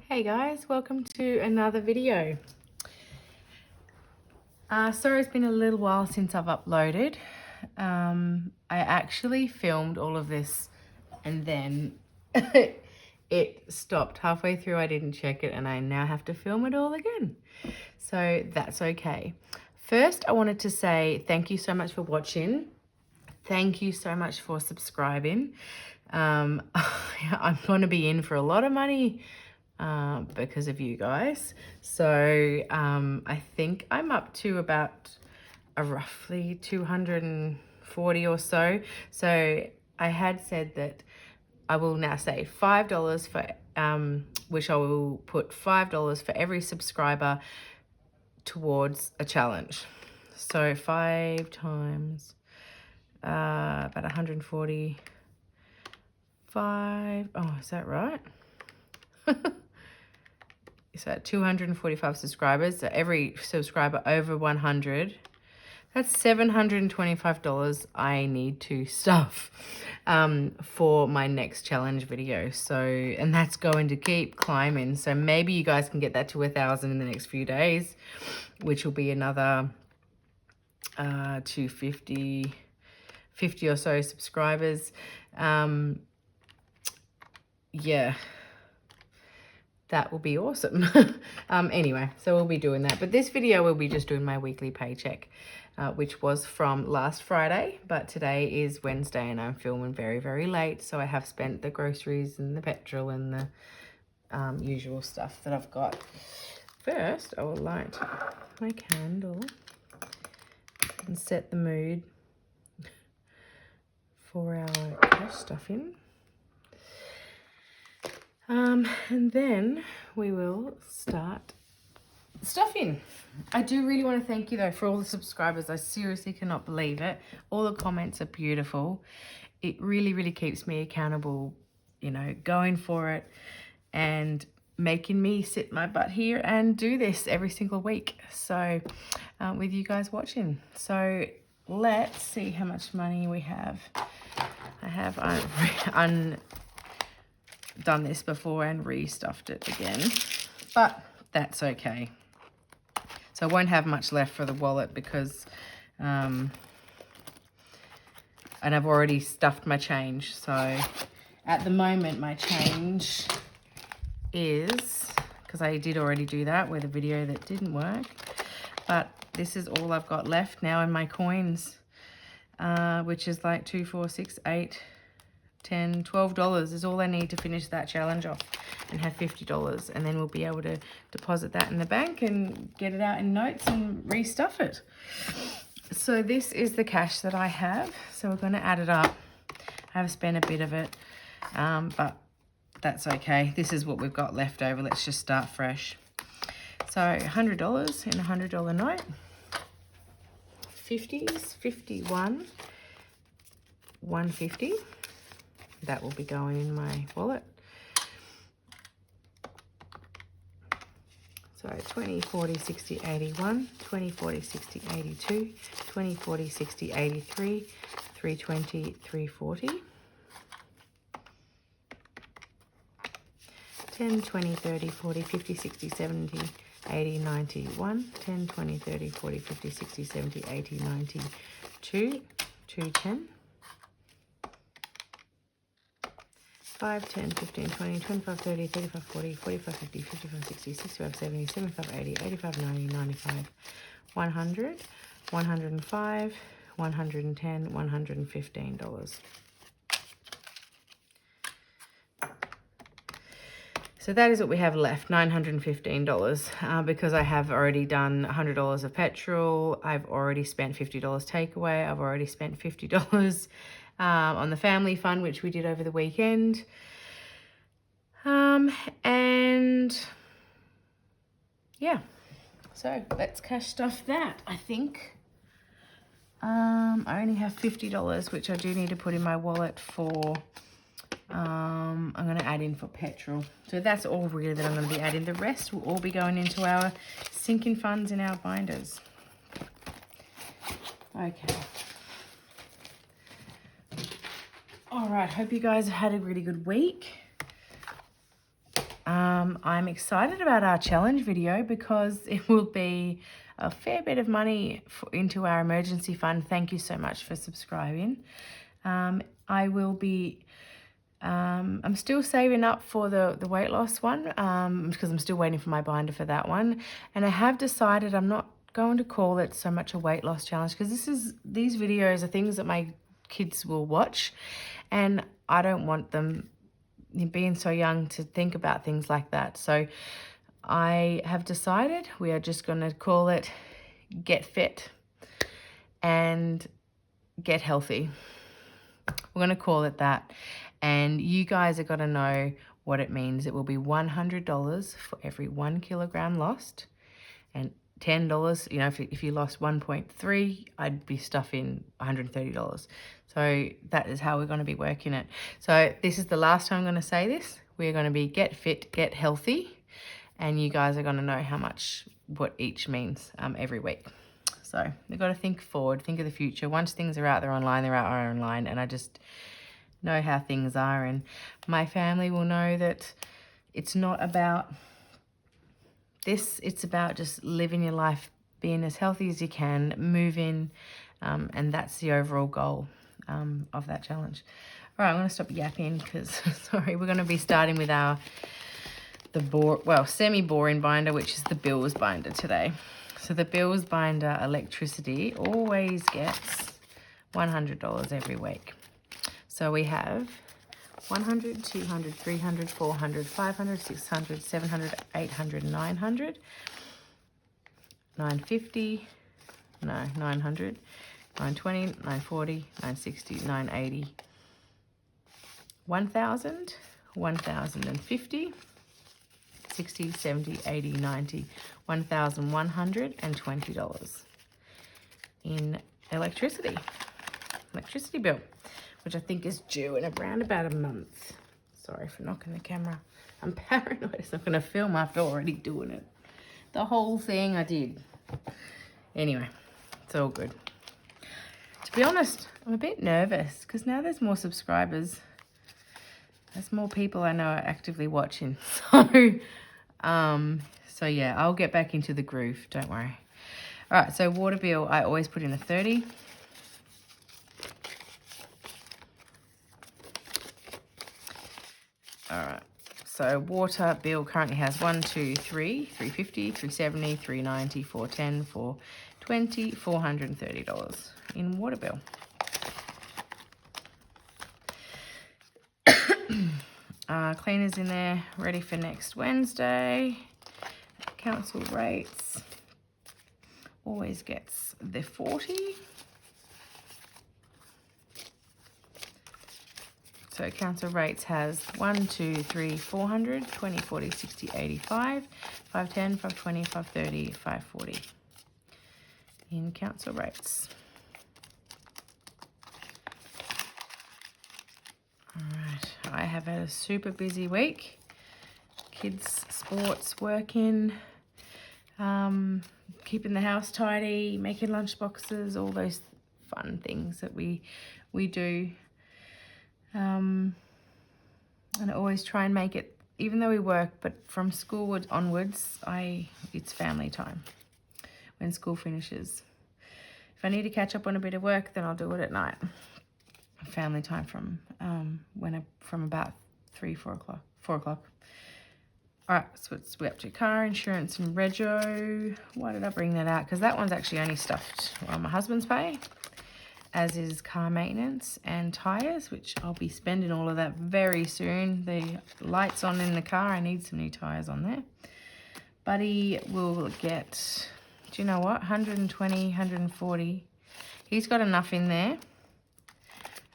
Hey guys, welcome to another video. Sorry it's been a little while since I've uploaded. I actually filmed all of this and then it stopped halfway through. I didn't check it and I now have to film it all again. So that's okay. First, I wanted to say thank you so much for watching. Thank you so much for subscribing. I'm going to be in for a lot of money because of you guys. So I think I'm up to about roughly 240 or so. So I had said that I will now say $5 for, which I will put $5 for every subscriber towards a challenge. So 5 times about 145. Oh, is that right? So 245 subscribers. So every subscriber over 100, that's $725 I need to stuff for my next challenge video. So, and that's going to keep climbing. So maybe you guys can get that to 1,000 in the next few days, which will be another 250, 50 or so subscribers. Yeah. That will be awesome. Anyway, so we'll be doing that. But this video will be just doing my weekly paycheck, which was from last Friday. But today is Wednesday and I'm filming very, very late. So I have spent the groceries and the petrol and the usual stuff that I've got. First, I will light my candle and set the mood for our cash stuffing. And then we will start stuffing. I do really want to thank you though for all the subscribers. I seriously cannot believe it. All the comments are beautiful. It really, really keeps me accountable, you know, going for it and making me sit my butt here and do this every single week. So with you guys watching. So let's see how much money we have. I have done this before and restuffed it again, but that's okay. So I won't have much left for the wallet because and I've already stuffed my change. So at the moment my change is, because I did already do that with a video that didn't work, but this is all I've got left now in my coins, which is like 2, 4, 6, 8, $10, $12 is all I need to finish that challenge off and have $50, and then we'll be able to deposit that in the bank and get it out in notes and restuff it. So this is the cash that I have, so we're going to add it up. I have spent a bit of it, but that's okay. This is what we've got left over. Let's just start fresh. So $100 in a $100 note, 50s, 51, 150. That will be going in my wallet. So 20, 40, 60, 81, 20, 40, 60, 82, 20, 40, 60, 83, 320, 340. 10, 20, 30, 40, 50, 60, 70, 80, 90, 1. 10, 20, 30, 40, 50, 60, 70, 80, 90, 2, 210. 5, 10, 15, 20, 25, 30, 35, 40, 45, 50, 55, 60, 65, 70, 75, 80, 85, 90, 95, 100, 105, 110, $115. So that is what we have left, $915, because I have already done $100 of petrol. I've already spent $50 takeaway. I've already spent $50 on the family fund, which we did over the weekend. And yeah, so let's cash stuff that, I think. I only have $50, which I do need to put in my wallet for, I'm going to add in for petrol. So that's all really that I'm going to be adding. The rest will all be going into our sinking funds in our binders. Okay. All right, hope you guys have had a really good week. I'm excited about our challenge video because it will be a fair bit of money into our emergency fund. Thank you so much for subscribing. I will be, I'm still saving up for the weight loss one because I'm still waiting for my binder for that one. And I have decided I'm not going to call it so much a weight loss challenge because these videos are things that my kids will watch, and I don't want them being so young to think about things like that. So I have decided we are just going to call it Get Fit and Get Healthy. We're going to call it that. And you guys are going to know what it means. It will be $100 for every 1 kilogram lost, and $10, you know, if you lost 1.3, I'd be stuffing $130. So that is how we're going to be working it. So this is the last time I'm going to say this. We're going to be Get Fit, Get Healthy, and you guys are going to know how much what each means every week. So we've got to think forward, think of the future. Once things are out there online, they're out there online, and I just know how things are, and my family will know that it's not about this, it's about just living your life, being as healthy as you can, moving, and that's the overall goal of that challenge. All right, I'm going to stop yapping because, sorry, we're going to be starting with semi-boring binder, which is the bills binder today. So the bills binder electricity always gets $100 every week. So we have 100, 200, 300, 400, 500, 600, 700, 800, 900, 950, no, 900, 920, 940, 960, 980, 1,000, 1,050, 60, 70, 80, 90, $1,120 in electricity bill, which I think is due in around about a month. Sorry for knocking the camera. I'm paranoid it's not going to film after already doing it. The whole thing I did. Anyway, it's all good. To be honest, I'm a bit nervous because now there's more subscribers. There's more people I know are actively watching. So yeah, I'll get back into the groove. Don't worry. All right, so water bill, I always put in a 30. All right, so water bill currently has 1, 2, 3, 350, 370, 390, 410, 420, $430 in water bill. Cleaners in there, ready for next Wednesday. Council rates always gets the 40. So council rates has 1, 2, 3, 400, 20, 40, 60, 85, 510, 520, 530, 540 in council rates. All right, I have had a super busy week. Kids, sports, working, keeping the house tidy, making lunch boxes, all those fun things that we do. And I always try and make it, even though we work, but from school onwards, it's family time when school finishes. If I need to catch up on a bit of work, then I'll do it at night. Family time from about 3, 4 o'clock. 4 o'clock. All right, so we're up to car insurance and rego. Why did I bring that out? Because that one's actually only stuffed on my husband's pay, as is car maintenance and tyres, which I'll be spending all of that very soon. The light's on in the car. I need some new tyres on there. Buddy will get, do you know what, 120, 140. He's got enough in there.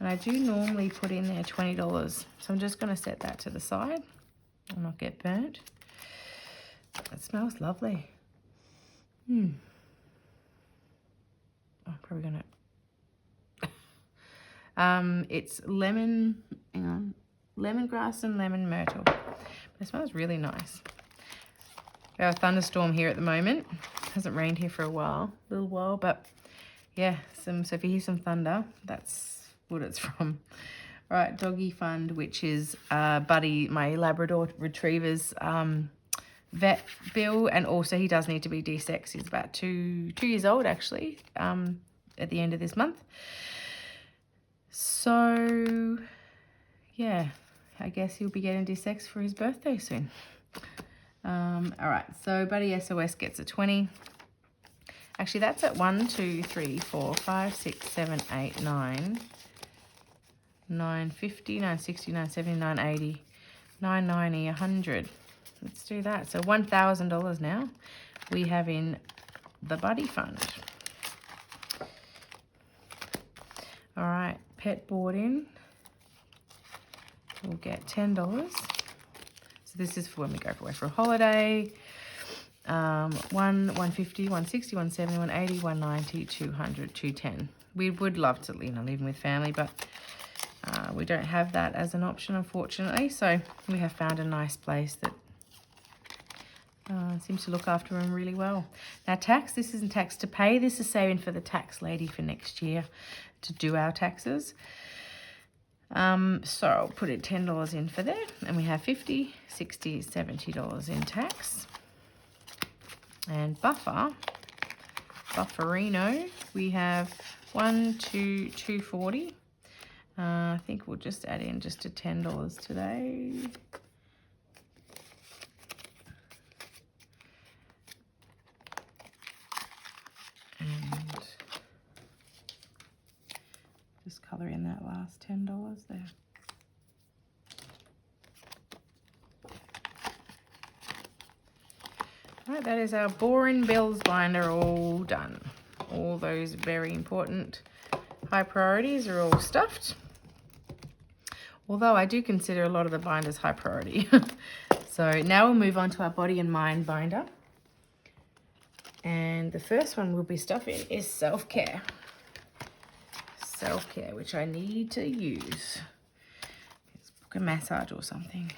And I do normally put in there $20. So I'm just going to set that to the side. I'll not get burnt. It smells lovely. Oh, probably going to... it's lemon, hang on, lemongrass and lemon myrtle. But it smells really nice. We have a thunderstorm here at the moment. It hasn't rained here for a little while, but yeah, so if you hear some thunder, that's what it's from. All right, doggy fund, which is Buddy, my Labrador retriever's vet bill, and also he does need to be desexed. He's about two years old actually, at the end of this month. So yeah, I guess he'll be getting desexed for his birthday soon. All right, so Buddy SOS gets a 20. Actually, that's at 1, 2, 3, 4, 5, 6, 7, 8, 9, 950, 960, 970, 980, 990, 100. Let's do that. So $1,000 now we have in the Buddy fund. All right, pet boarding. We'll get $10. So this is for when we go away for a holiday. 150, 160, 170, 180, 190, 200, 210. We would love to, live with family, but we don't have that as an option, unfortunately. So we have found a nice place that seems to look after him really well. Now tax, this isn't tax to pay. This is saving for the tax lady for next year to do our taxes. So I'll put it $10 in for there, and we have $50, $60, $70 in tax. And bufferino, we have 240. I think we'll just add in just a $10 today. And just colour in that last $10 there. Right, that is our boring bills binder all done. All those very important high priorities are all stuffed. Although I do consider a lot of the binders high priority. So now we'll move on to our body and mind binder. And the first one we'll be stuffing is self-care. Self-care, which I need to use. Let's book a massage or something.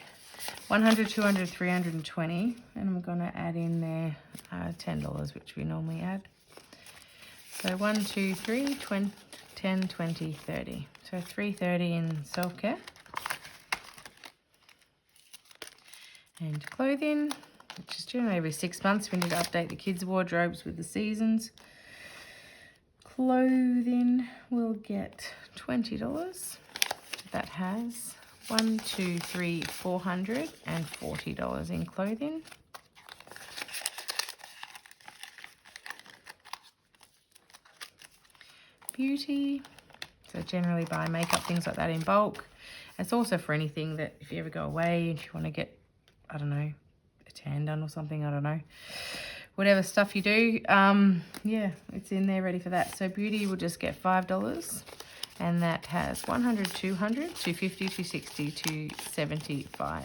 100, 200, 320, and I'm going to add in there $10, which we normally add. So 1, 2, 3, 20, 10, 20, 30. So 330 in self-care. And clothing, which is generally every 6 months. We need to update the kids' wardrobes with the seasons. Clothing will get $20. That has 1, 2, 3, $440 in clothing. Beauty. So generally buy makeup, things like that in bulk. It's also for anything that if you ever go away, if you want to get, I don't know, a tan done or something, I don't know. Whatever stuff you do, yeah, it's in there ready for that. So beauty will just get $5. And that has 100, 200, 250, 260, 275.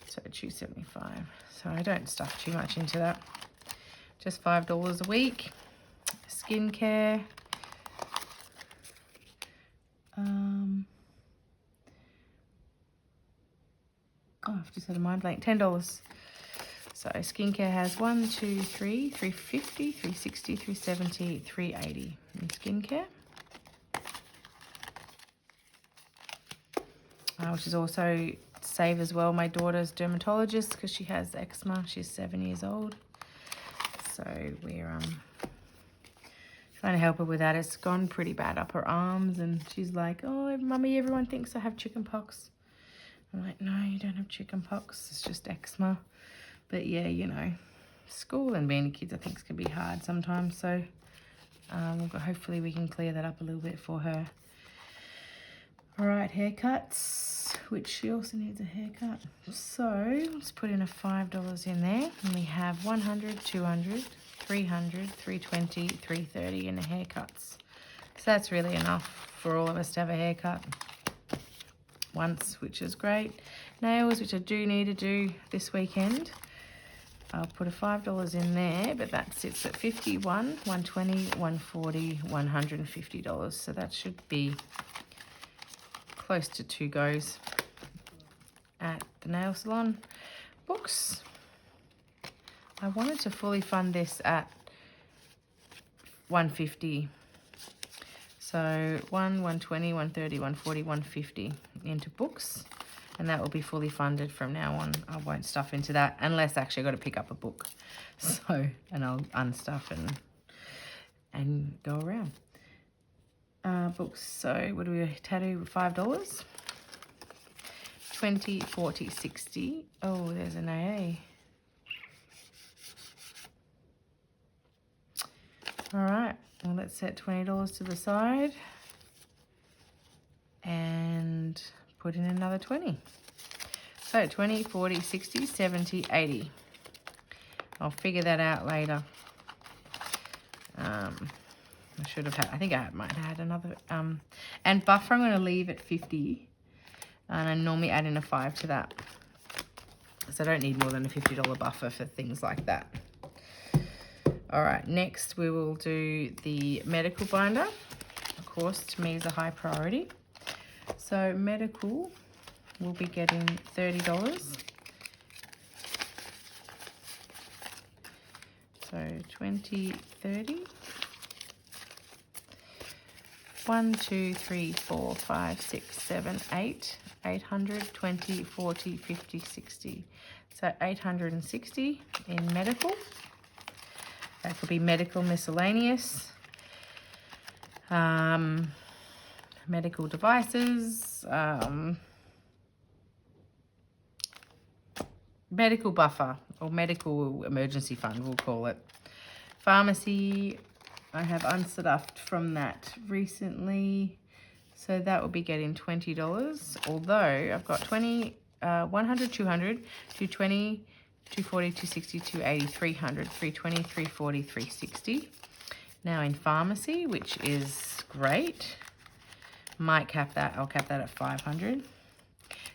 So 275. So I don't stuff too much into that. Just $5 a week. Skincare. I've just had a mind blank. $10. So skincare has 1, 2, 3, 350, 360, 370, 380 in skincare. Which is also save as well. My daughter's dermatologist because she has eczema. She's 7 years old. So we're trying to help her with that. It's gone pretty bad up her arms, and she's like, "Oh, mummy, everyone thinks I have chicken pox." I'm like, "No, you don't have chicken pox. It's just eczema." But yeah, you know, school and being kids, I think, can be hard sometimes. So hopefully we can clear that up a little bit for her. All right, haircuts, which she also needs a haircut. So let's put in a $5 in there, and we have 100, 200, 300, 320, 330 in the haircuts. So that's really enough for all of us to have a haircut once, which is great. Nails, which I do need to do this weekend. I'll put a $5 in there, but that sits at $51, $120, $140, $150. So that should be close to 2 goes at the nail salon. Books. I wanted to fully fund this at $150. So 120, 130, 140, 150 into books. And that will be fully funded from now on. I won't stuff into that unless actually I've got to pick up a book. So, and I'll unstuff and go around. Books, so what do we tattoo? $5. 20, 40, 60. Oh, there's an AA. All right, well, let's set $20 to the side and put in another 20. So 20, 40, 60, 70, 80. I'll figure that out later. I should have had, I think I might have had another, and buffer I'm going to leave at 50. And I normally add in a 5 to that. So I don't need more than a $50 buffer for things like that. All right, next we will do the medical binder. Of course, to me is a high priority. So medical will be getting $30. So 20, 30. 1, 2, 3, 4, 5, 6, 7, 8. 800, 20, 40, 50, 60. So 860 in medical. That could be medical miscellaneous, medical devices, medical buffer or medical emergency fund, we'll call it. Pharmacy, I have unstuffed from that recently. So that will be getting $20, although I've got 20, 100, 200, 220, 240, 260, 280, 300, 320, 340, 360. Now in pharmacy, which is great, might cap that, I'll cap that at 500.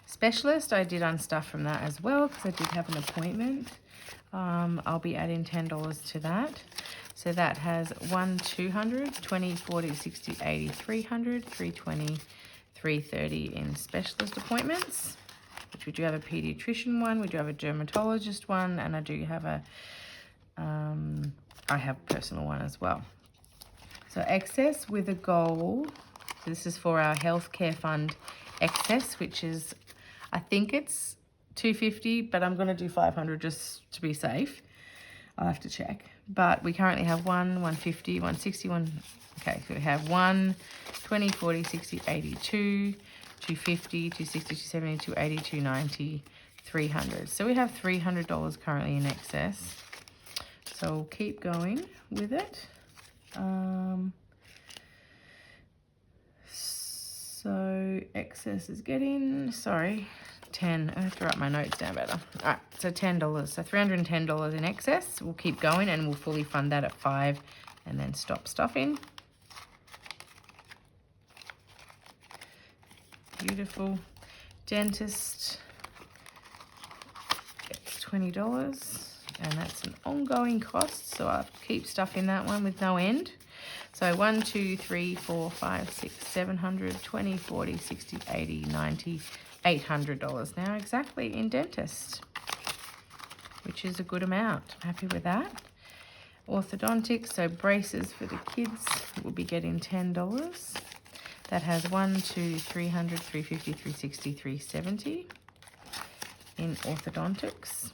Specialist, I did unstuff from that as well because I did have an appointment. I'll be adding $10 to that. So that has 1, 200, 20, 40, 60, 80, 300, 320, 330 in specialist appointments, which we do have a pediatrician one, we do have a dermatologist one, and I do have a, I have personal one as well. So excess with a goal, so this is for our healthcare fund excess, which is, I think it's 250, but I'm going to do 500 just to be safe. I'll have to check. But we currently have 150, 160, okay, so we have 1, 20, 40, 60, 82, 250, 260, 270, 280, 290, 300. So we have $300 currently in excess. So we'll keep going with it. So excess is getting, sorry, 10. I have to write my notes down better. All right, so $10. So $310 in excess. We'll keep going and we'll fully fund that at 5 and then stop stuffing. Beautiful. Dentist gets $20 and that's an ongoing cost. So I'll keep stuffing that one with no end. So 1, 2, 3, 4, 5, 6, 700, 20, 40, 60, 80, 90, $800 now exactly in dentist, which is a good amount. I'm happy with that. Orthodontics, so braces for the kids will be getting $10. That has 1, 2, 300, 350, 360, 370 in orthodontics,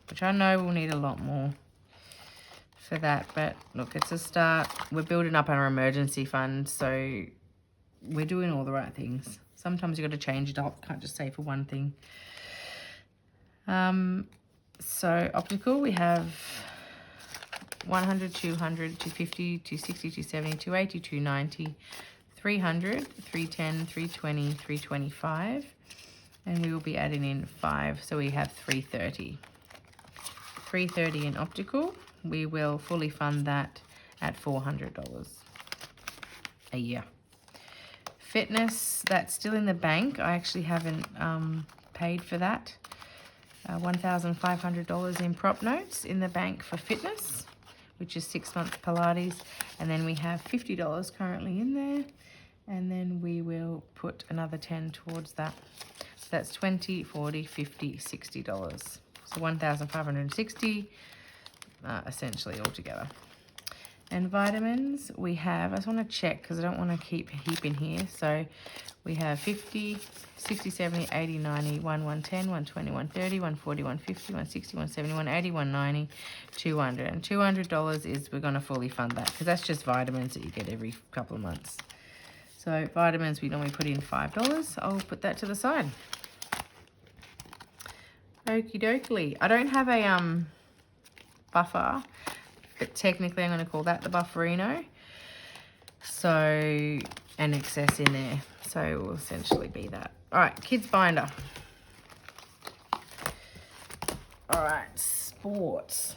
which I know we'll need a lot more for that, but look, it's a start. We're building up our emergency fund, so we're doing all the right things. Sometimes you've got to change it up, can't just say for one thing. So optical, we have 100, 200, 250, 260, 270, 280, 290, 300, 310, 320, 325, and we will be adding in 5, so we have 330. 330 in optical. We will fully fund that at $400 a year. Fitness, that's still in the bank. I actually haven't paid for that. $1,500 in prop notes in the bank for fitness, which is 6 months Pilates. And then we have $50 currently in there. And then we will put another 10 towards that. So that's 20, 40, 50, $60. So $1,560 essentially altogether. And vitamins, we have, I just want to check because I don't want to keep heaping here. So we have 50, 60, 70, 80, 90, 110, 120, 130, 140, 150, 160, 170, 180, 190, 200. And $200 is, we're going to fully fund that because that's just vitamins that you get every couple of months. So vitamins, we normally put in $5. I'll put that to the side. Okie dokie. I don't have a buffer, but technically I'm going to call that the bufferino. So, an excess in there. So it will essentially be that. All right, kids binder. All right, sports.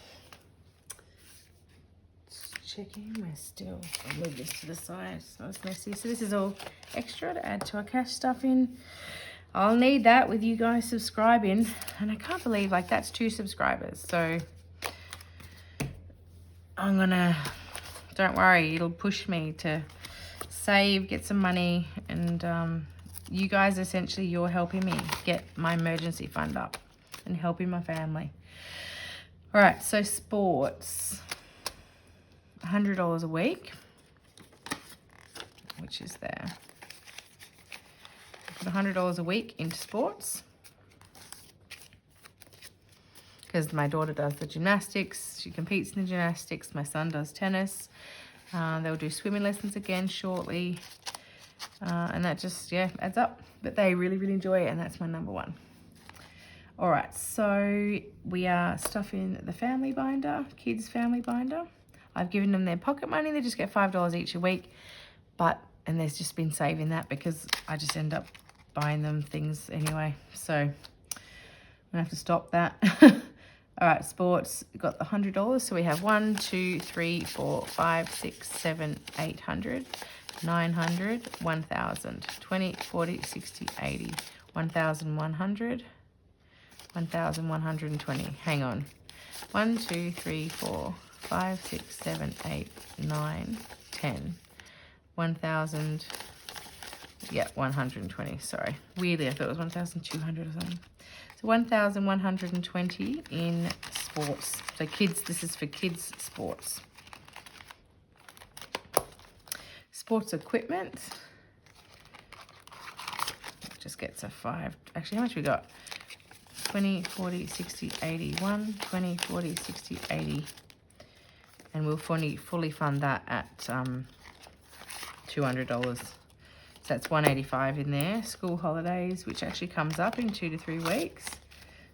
Checking my still. I'll move this to the side. So it's messy. So this is all extra to add to our cash stuff in. I'll need that with you guys subscribing. And I can't believe, like, that's 2 subscribers. So I'm gonna, don't worry, it'll push me to save, get some money, and you guys, essentially, you're helping me get my emergency fund up and helping my family. All right, so sports, $100 a week, which is there. Put $100 a week into sports because my daughter does the gymnastics. She competes in the gymnastics. My son does tennis. They'll do swimming lessons again shortly. And that just, yeah, adds up. But they really, really enjoy it, and that's my number one. All right, so we are stuffing the family binder, kids' family binder. I've given them their pocket money. They just get $5 each a week. And there's just been saving that because I just end up buying them things anyway. So I'm gonna have to stop that. All right, sports, got the $100. So we have 1, 2, 3, 4, 5, 6, 7, 800, 900, 1,000, 20, 40, 60, 80, 1,100, 1,120. Hang on. 1, 2, 3, 4, 5, 6, 7, 8, 9, 10, 1,000. Yeah, 120. Sorry. Weirdly, I thought it was 1,200 or something. So 1,120 in sports. So kids, this is for kids sports. Sports equipment. Just gets a 5. Actually, how much we got? 20, 40, 60, 80. 1, 20, 40, 60, 80. And we'll fully fund that at $200. So that's $185 in there. School holidays, which actually comes up in 2 to 3 weeks.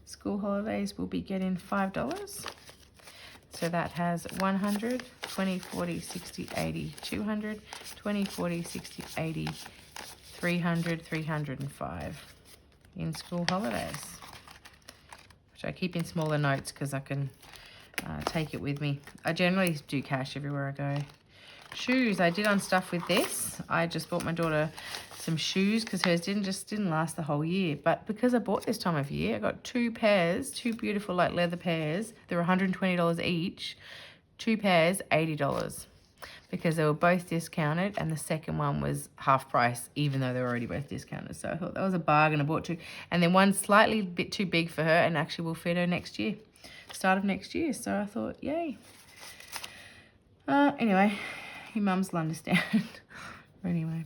School holidays will be getting $5. So that has 100, 20, 40, 60, 80, 200, 20, 40, 60, 80, 300, 305 in school holidays. Which I keep in smaller notes because I can take it with me. I generally do cash everywhere I go. Shoes, I did unstuff with this. I just bought my daughter some shoes because hers didn't last the whole year. But because I bought this time of year, I got 2 pairs, 2 beautiful like leather pairs. They were $120 each. 2 pairs, $80. Because they were both discounted and the second one was half price, even though they were already both discounted. So I thought that was a bargain. I bought 2. And then one slightly bit too big for her and actually will fit her next year. Start of next year. So I thought, yay. Anyway. Your mums will understand. Anyway,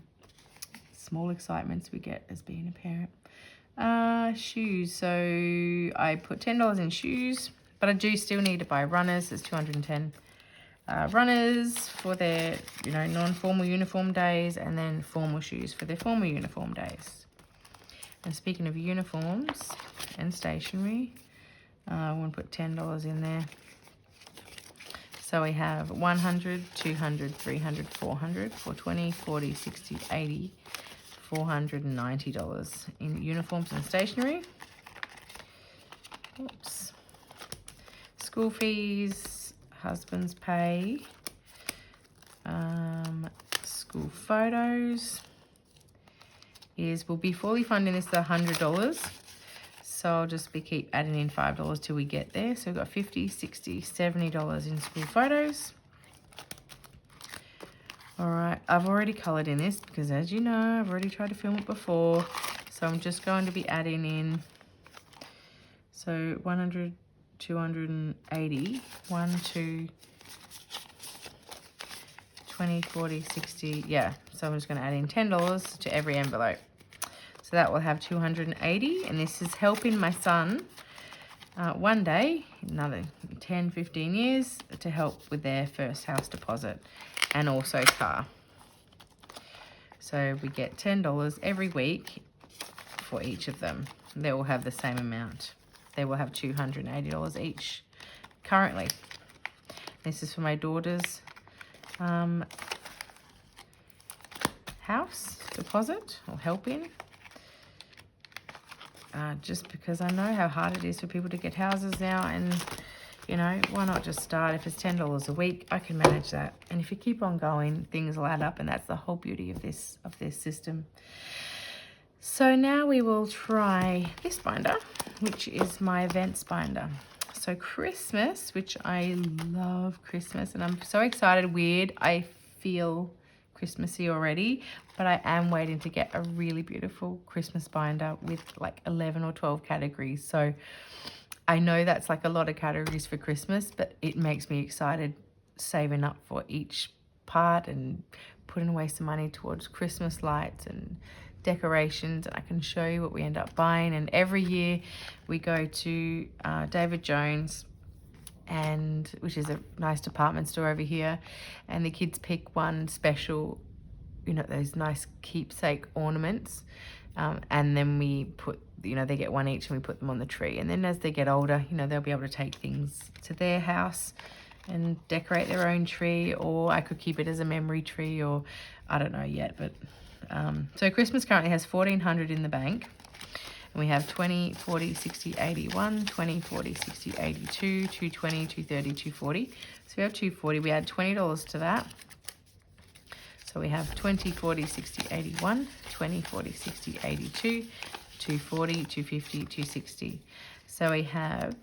small excitements we get as being a parent. Shoes. So I put $10 in shoes, but I do still need to buy runners. There's 210 runners for their, non-formal uniform days, and then formal shoes for their formal uniform days. And speaking of uniforms and stationery, I want to put $10 in there. So we have 100, 200, 300, 400, 420, 40, 60, 80, $490 in uniforms and stationery. Oops. School fees, husband's pay, school photos we'll be fully funding this at $100. So I'll just keep adding in $5 till we get there. So we've got $50, $60, $70 in school photos. All right, I've already colored in this because, as you know, I've already tried to film it before. So I'm just going to be adding in, so 100, 280, 1, 2, 20, 40, 60. Yeah, so I'm just going to add in $10 to every envelope. So that will have 280, and this is helping my son one day, another 10, 15 years, to help with their first house deposit and also car. So we get $10 every week for each of them. They will have the same amount. They will have $280 each currently. This is for my daughter's house deposit, or helping. Just because I know how hard it is for people to get houses now, and you know, why not just start? If it's $10 a week, I can manage that. And if you keep on going, things will add up, and that's the whole beauty of this system. So now we will try this binder, which is my events binder. So Christmas, which I love Christmas, and I'm so excited. Weird, I feel Christmassy already, but I am waiting to get a really beautiful Christmas binder with like 11 or 12 categories. So I know that's like a lot of categories for Christmas, but it makes me excited saving up for each part and putting away some money towards Christmas lights and decorations. And I can show you what we end up buying. And every year we go to David Jones, and which is a nice department store over here, and the kids pick one special, you know, those nice keepsake ornaments, and then we put, you know, they get one each and we put them on the tree. And then as they get older, you know, they'll be able to take things to their house and decorate their own tree, or I could keep it as a memory tree, or I don't know yet. But so Christmas currently has $1,400 in the bank. And we have 20, 40, 60, 81, 20, 40, 60, 82, 220, 230, 240. So we have 240. We add $20 to that. So we have 20, 40, 60, 81, 20, 40, 60, 82, 240, 250, 260. So we have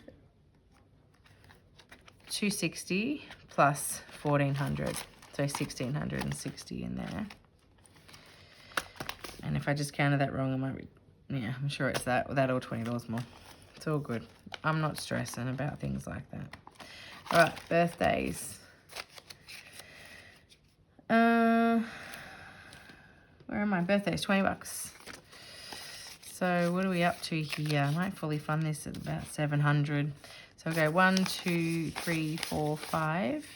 260 plus 1,400. So 1,660 in there. And if I just counted that wrong, I might be... Yeah, I'm sure it's that or $20 more. It's all good. I'm not stressing about things like that. All right, birthdays. Where are my birthdays? $20. So what are we up to here? I might fully fund this at about 700. So I'll go 1, 2, 3, 4, 5.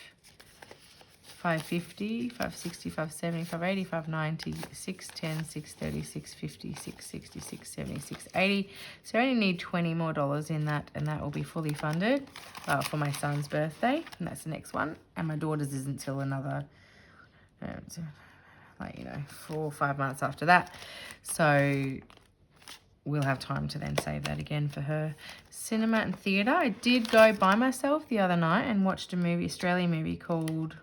550, 560, 570, 580, 590, 610, 630, 650, 660, 670, 680. So I only need $20 more in that, and that will be fully funded for my son's birthday, and that's the next one. And my daughter's isn't until another, like, you know, 4 or 5 months after that. So we'll have time to then save that again for her. Cinema and theatre. I did go by myself the other night and watched a movie, Australian movie called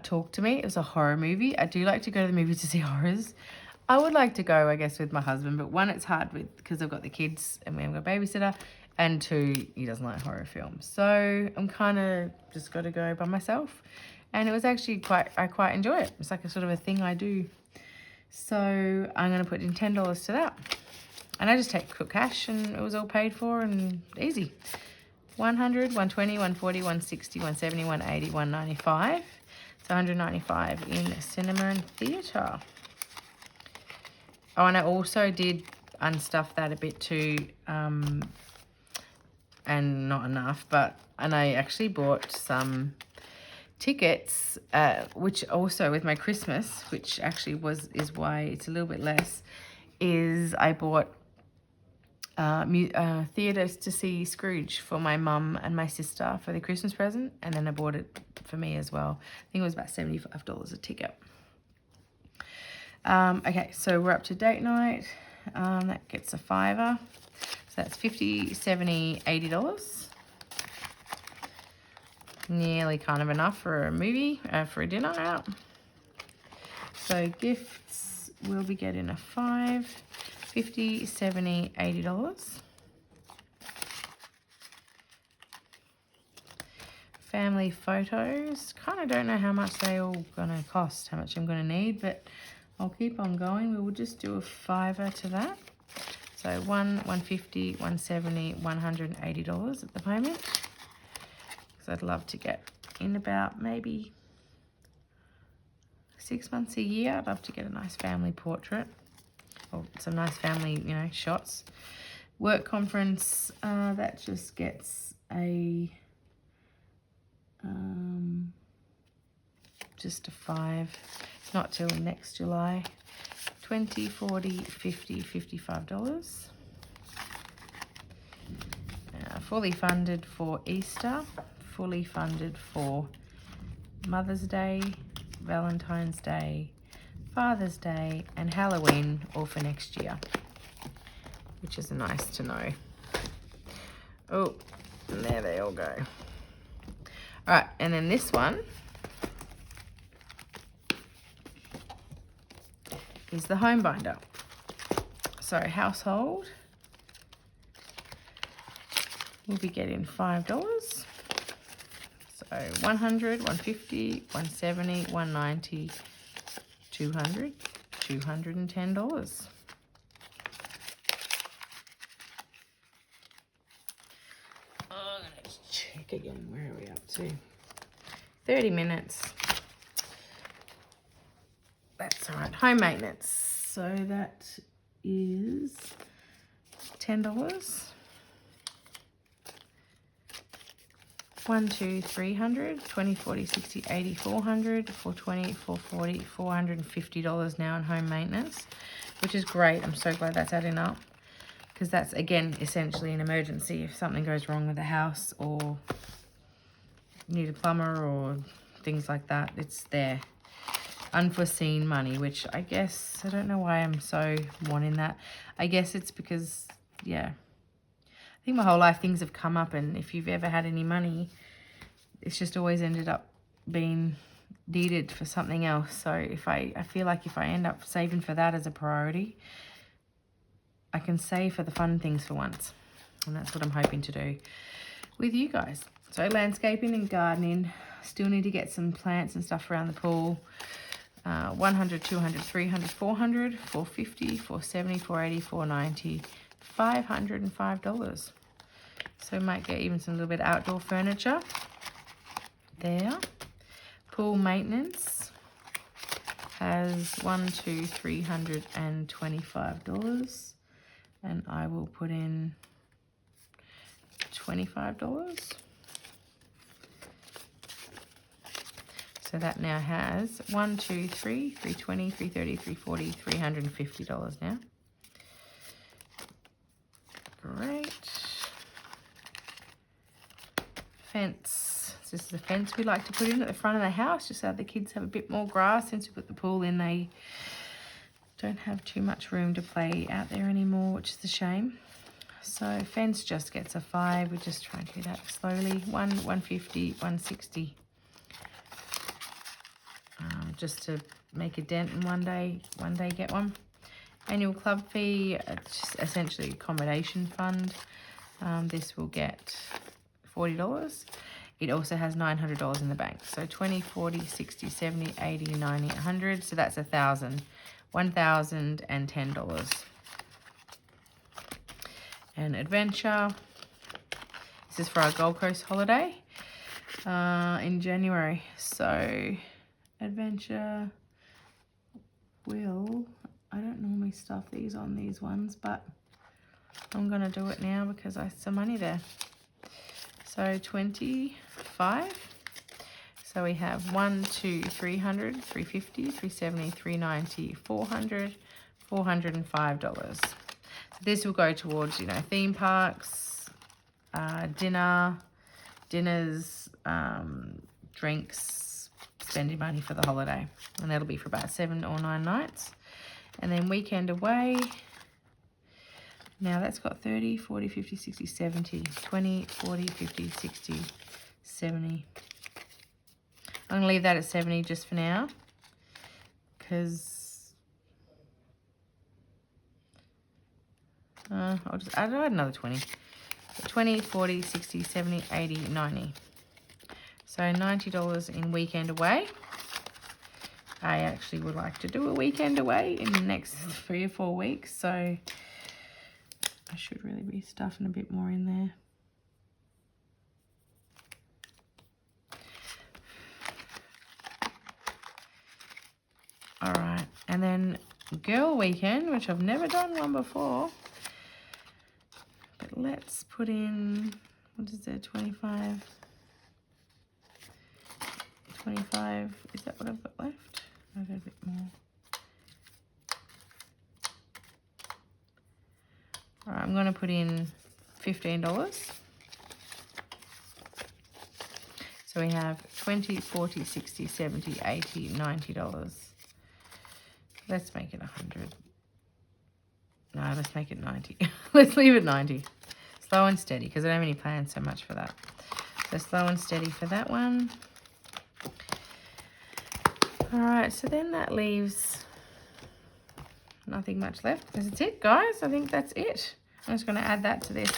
Talk to Me. It was a horror movie. I do like to go to the movies to see horrors. I would like to go, I guess, with my husband, but one, it's hard with because I've got the kids and we haven't got a babysitter, and two, he doesn't like horror films. So I'm kind of just got to go by myself, and it was actually I quite enjoy it. It's like a sort of a thing I do. So I'm going to put in $10 to that, and I just take quick cash, and it was all paid for and easy. 100, 120, 140, 160, 170, 180, 195. So 195 in cinema and theatre. Oh, and I also did unstuff that a bit too, and not enough, and I actually bought some tickets, which also with my Christmas, which actually is why it's a little bit less, is I bought theatres to see Scrooge for my mum and my sister for the Christmas present, and then I bought it for me as well. I think it was about $75 a ticket. Okay, so we're up to date night. That gets a $5. So that's $50, $70, $80. Nearly kind of enough for a movie, for a dinner out. So gifts, we'll be getting a $5, $50, $70, $80. Family photos. Kind of don't know how much they all gonna cost, how much I'm gonna need, but I'll keep on going. We will just do a $5 to that. So $150, $170, $180 at the moment. Because I'd love to get in about maybe 6 months, a year. I'd love to get a nice family portrait or some nice family, you know, shots. Work conference, that just gets a just a 5. It's not till next July. $20, $40, $50, $55. Fully funded for Easter, fully funded for Mother's Day, Valentine's Day, Father's Day, and Halloween, all for next year, which is nice to know. Oh, and there they all go. All right, and then this one is the home binder. So household, we'll be getting $5. So $100, $150, $170, $190, $200, $210. Oh, let's check again. Where are we up to? 30 minutes. That's all right. Home maintenance. So that is $10. 1, 2, 300, 20, 40, 60, 80, 400, 420, 440, $450 now in home maintenance, which is great. I'm so glad that's adding up, because that's, again, essentially an emergency. If something goes wrong with the house or need a plumber or things like that, it's there. Unforeseen money, which I guess, I don't know why I'm so wanting that. I guess it's because, yeah, I think my whole life things have come up, and if you've ever had any money, it's just always ended up being needed for something else. So if I feel like if I end up saving for that as a priority, I can save for the fun things for once. And that's what I'm hoping to do with you guys. So landscaping and gardening, still need to get some plants and stuff around the pool. 100, 200, 300, 400, 450, 470, 480, 490, $505. So we might get even some little bit of outdoor furniture there. Pool maintenance has $325, and I will put in $25. So that now has 1, 2, 3, 320, 330, 340, $350 now. Great. Fence. So this is a fence we like to put in at the front of the house, just so that the kids have a bit more grass. Since we put the pool in, they don't have too much room to play out there anymore, which is a shame. So fence just gets a 5. We're just trying to do that slowly. 150, 160. Just to make a dent in one day get one. Annual club fee, just essentially accommodation fund. This will get $40. It also has $900 in the bank. So 20, 40, 60, 70, 80, 90, 100. So that's $1,000. $1,010. And adventure. This is for our Gold Coast holiday in January. So adventure will, I don't normally stuff these on these ones, but I'm going to do it now because I have some money there. So 25. So we have 1, 2, 300, 350, 370, 390, 400, $405. So this will go towards, you know, theme parks, dinners, drinks, spending money for the holiday, and that'll be for about 7 or 9 nights. And then weekend away, now that's got 30, 40, 50, 60, 70, 20, 40, 50, 60, 70. I'm gonna leave that at 70 just for now, because I'll just add another 20. 20, 40, 60, 70, 80, 90. So $90 in weekend away. I actually would like to do a weekend away in the next 3 or 4 weeks. So I should really be stuffing a bit more in there. then girl weekend, which I've never done one before. But let's put in, what is there, 25. 25, is that what I've got left? I've got a bit more. All right, I'm going to put in $15. So we have 20, 40, 60, 70, 80, $90. Let's make it 100. No, let's make it 90. Let's leave it 90. Slow and steady, because I don't have any plans so much for that. So slow and steady for that one. All right, so then that leaves nothing much left. That's it, guys. I think that's it. I'm just going to add that to this.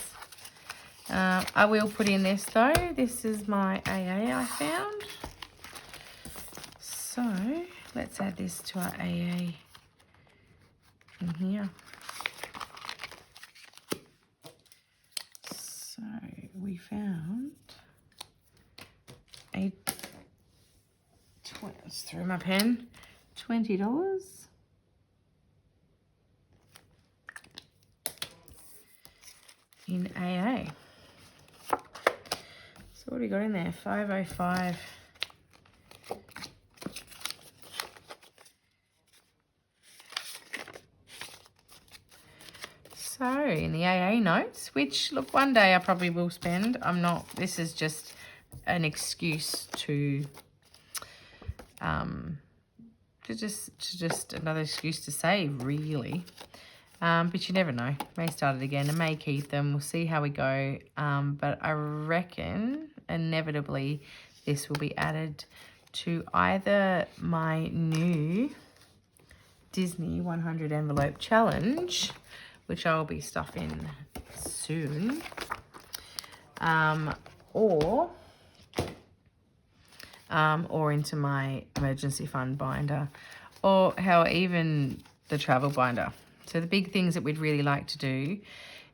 I will put in this, though. This is my AA I found. So let's add this to our AA in here. So we found a, let's throw my pen, $20 in AA. So what do we got in there? 505. So in the AA notes, which look, one day I probably will spend. I'm not, this is just an excuse to just another excuse to save, really. But you never know. May start it again. I may keep them. We'll see how we go. But I reckon inevitably this will be added to either my new Disney 100 envelope challenge, which I will be stuffing soon, or into my emergency fund binder, or even the travel binder. So the big things that we'd really like to do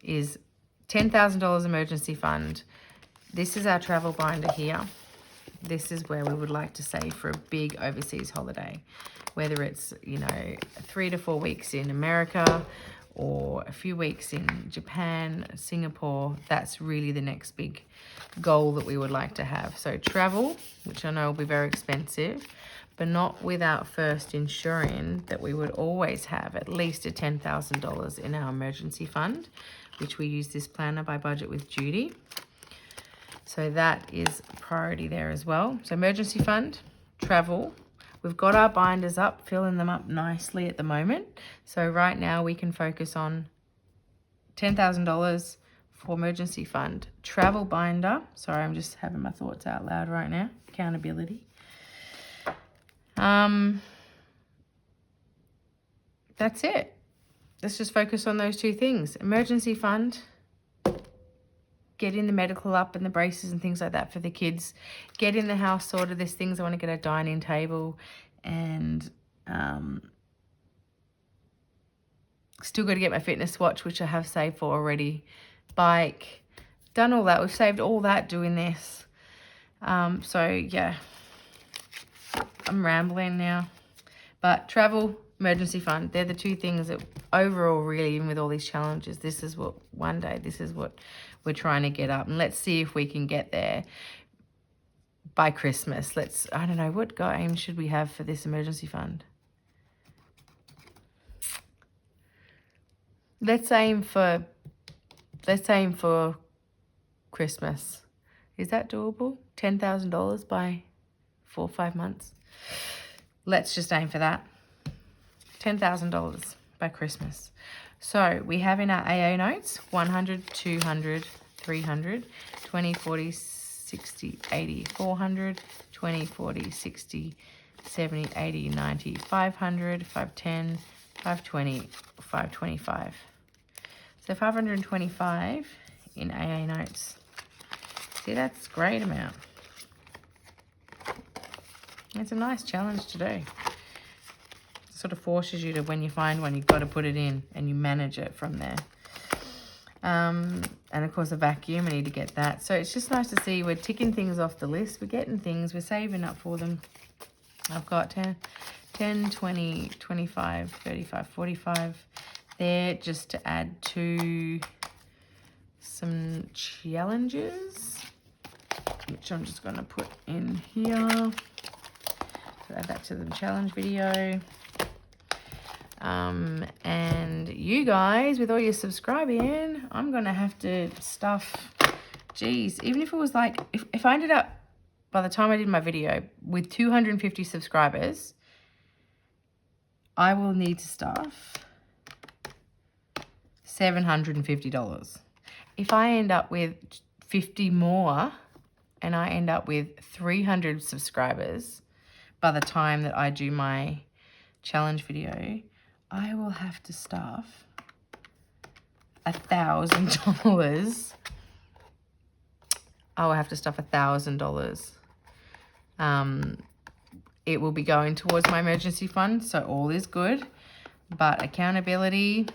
is $10,000 emergency fund. This is our travel binder here. This is where we would like to save for a big overseas holiday, whether it's, 3 to 4 weeks in America or a few weeks in Japan, Singapore. That's really the next big goal that we would like to have. So travel, which I know will be very expensive, but not without first ensuring that we would always have at least a $10,000 in our emergency fund, which we use this planner by Budget with Judy. So that is priority there as well. So emergency fund, travel. We've got our binders up, filling them up nicely at the moment. So right now we can focus on $10,000 for emergency fund, travel binder. Sorry, I'm just having my thoughts out loud right now. Accountability. That's it. Let's just focus on those two things. Emergency fund, getting the medical up and the braces and things like that for the kids. Getting the house sorted. There's things I want to get a dining table, and still got to get my fitness watch, which I have saved for already. Bike, done all that. We've saved all that doing this. So yeah, I'm rambling now. But travel, emergency fund, they're the two things that overall, really, even with all these challenges, this is what we're trying to get up. And let's see if we can get there by Christmas. I don't know, what aim should we have for this emergency fund? Let's aim for Christmas. Is that doable? $10,000 by 4 or 5 months. Let's just aim for that. $10,000 by Christmas. So we have in our AA notes 100, 200, 300, 20, 40, 60, 80, 400, 20, 40, 60, 70, 80, 90, 500, 510, 520, 525. So 525 in AA notes. See, that's a great amount. It's a nice challenge to do. It sort of forces you to, when you find one, you've got to put it in and you manage it from there. And of course a vacuum, I need to get that. So it's just nice to see we're ticking things off the list. We're getting things, we're saving up for them. I've got 10, 20, 25, 35, 45 there, just to add to some challenges, which I'm just going to put in here. So add that to the challenge video. And you guys, with all your subscribing, I'm going to have to stuff, geez, even if it was like, if I ended up, by the time I did my video, with 250 subscribers, I will need to stuff $750. If I end up with 50 more and I end up with 300 subscribers by the time that I do my challenge video, I will have to stuff $1,000. I will have to stuff $1,000. It will be going towards my emergency fund, so all is good. But accountability,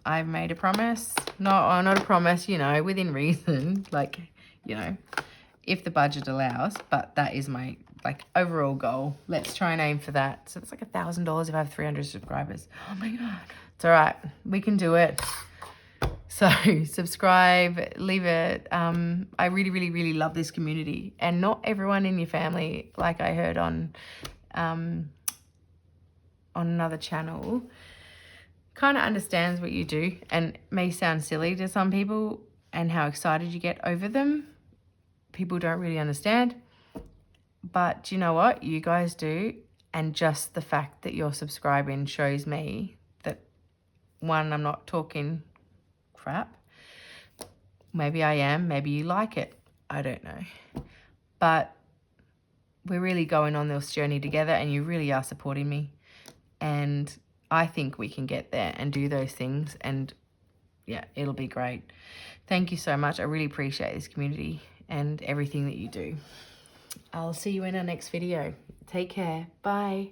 I've made a promise. Not a promise, you know, within reason. Like, you know, if the budget allows. But that is my, like, overall goal. Let's try and aim for that. So it's like $1,000 if I have 300 subscribers. Oh my God. It's all right. We can do it. So subscribe, leave it. I really, really, really love this community. And not everyone in your family, like I heard on another channel, kind of understands what you do, and it may sound silly to some people and how excited you get over them. People don't really understand. But you know what? You guys do. And just the fact that you're subscribing shows me that, one, I'm not talking crap. Maybe I am. Maybe you like it. I don't know. But we're really going on this journey together, and you really are supporting me. And I think we can get there and do those things. And yeah, it'll be great. Thank you so much. I really appreciate this community and everything that you do. I'll see you in our next video. Take care. Bye.